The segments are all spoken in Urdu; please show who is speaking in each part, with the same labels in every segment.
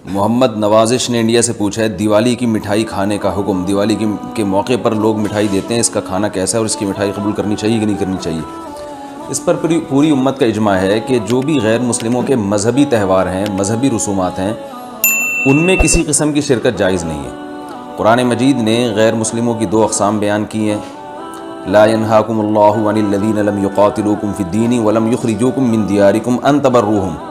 Speaker 1: محمد نوازش نے انڈیا سے پوچھا ہے دیوالی کی مٹھائی کھانے کا حکم، دیوالی کے موقع پر لوگ مٹھائی دیتے ہیں، اس کا کھانا کیسا ہے اور اس کی مٹھائی قبول کرنی چاہیے کہ نہیں کرنی چاہیے؟ اس پر پوری امت کا اجماع ہے کہ جو بھی غیر مسلموں کے مذہبی تہوار ہیں، مذہبی رسومات ہیں، ان میں کسی قسم کی شرکت جائز نہیں ہے۔ قرآن مجید نے غیر مسلموں کی دو اقسام بیان کی ہیں، لا ينهاكم الله عن الذين لم يقاتلوكم في الدين ولم يخرجوكم من دياركم ان تبروهم،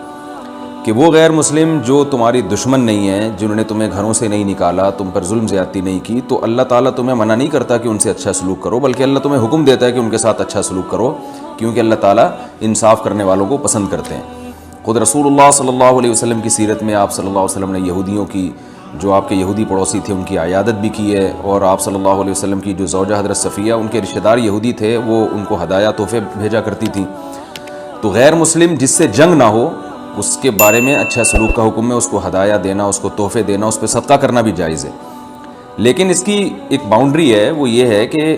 Speaker 1: کہ وہ غیر مسلم جو تمہاری دشمن نہیں ہیں، جنہوں نے تمہیں گھروں سے نہیں نکالا، تم پر ظلم زیادتی نہیں کی، تو اللہ تعالیٰ تمہیں منع نہیں کرتا کہ ان سے اچھا سلوک کرو، بلکہ اللہ تمہیں حکم دیتا ہے کہ ان کے ساتھ اچھا سلوک کرو، کیونکہ اللہ تعالیٰ انصاف کرنے والوں کو پسند کرتے ہیں۔ خود رسول اللہ صلی اللہ علیہ وسلم کی سیرت میں آپ صلی اللہ علیہ وسلم نے یہودیوں کی، جو آپ کے یہودی پڑوسی تھے، ان کی عیادت بھی کی ہے، اور آپ صلی اللہ علیہ وسلم کی جو زوجہ حضرت صفیہ، ان کے رشتہ دار یہودی تھے، وہ ان کو ہدایہ تحفے بھیجا کرتی تھیں۔ تو غیر مسلم جس سے جنگ نہ ہو، اس کے بارے میں اچھا سلوک کا حکم ہے، اس کو ہدایہ دینا، اس کو تحفے دینا، اس پہ صدقہ کرنا بھی جائز ہے۔ لیکن اس کی ایک باؤنڈری ہے، وہ یہ ہے کہ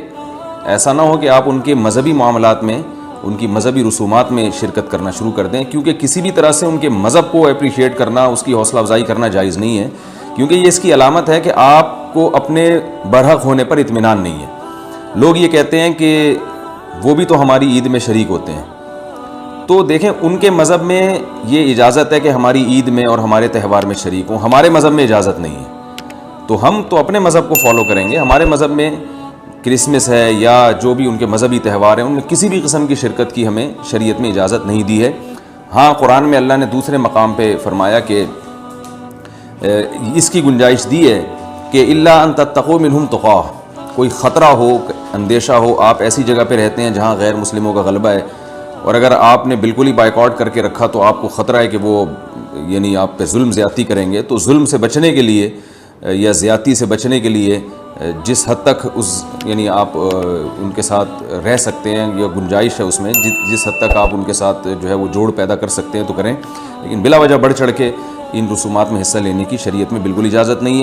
Speaker 1: ایسا نہ ہو کہ آپ ان کے مذہبی معاملات میں، ان کی مذہبی رسومات میں شرکت کرنا شروع کر دیں، کیونکہ کسی بھی طرح سے ان کے مذہب کو اپریشیٹ کرنا، اس کی حوصلہ افزائی کرنا جائز نہیں ہے، کیونکہ یہ اس کی علامت ہے کہ آپ کو اپنے برحق ہونے پر اطمینان نہیں ہے۔ لوگ یہ کہتے ہیں کہ وہ بھی تو ہماری عید میں شریک ہوتے ہیں، تو دیکھیں ان کے مذہب میں یہ اجازت ہے کہ ہماری عید میں اور ہمارے تہوار میں شریک ہوں، ہمارے مذہب میں اجازت نہیں ہے، تو ہم تو اپنے مذہب کو فالو کریں گے۔ ہمارے مذہب میں کرسمس ہے یا جو بھی ان کے مذہبی تہوار ہیں، ان میں کسی بھی قسم کی شرکت کی ہمیں شریعت میں اجازت نہیں دی ہے۔ ہاں، قرآن میں اللہ نے دوسرے مقام پہ فرمایا کہ اس کی گنجائش دی ہے کہ الا ان تتقوا منہم تقاہ، کوئی خطرہ ہو، اندیشہ ہو، آپ ایسی جگہ پہ رہتے ہیں جہاں غیر مسلموں کا غلبہ ہے، اور اگر آپ نے بالکل ہی بائیکاٹ کر کے رکھا تو آپ کو خطرہ ہے کہ وہ یعنی آپ پہ ظلم زیادتی کریں گے، تو ظلم سے بچنے کے لیے یا زیادتی سے بچنے کے لیے جس حد تک یعنی آپ ان کے ساتھ رہ سکتے ہیں یا گنجائش ہے اس میں، جس حد تک آپ ان کے ساتھ جو ہے وہ جوڑ پیدا کر سکتے ہیں تو کریں، لیکن بلا وجہ بڑھ چڑھ کے ان رسومات میں حصہ لینے کی شریعت میں بالکل اجازت نہیں ہے۔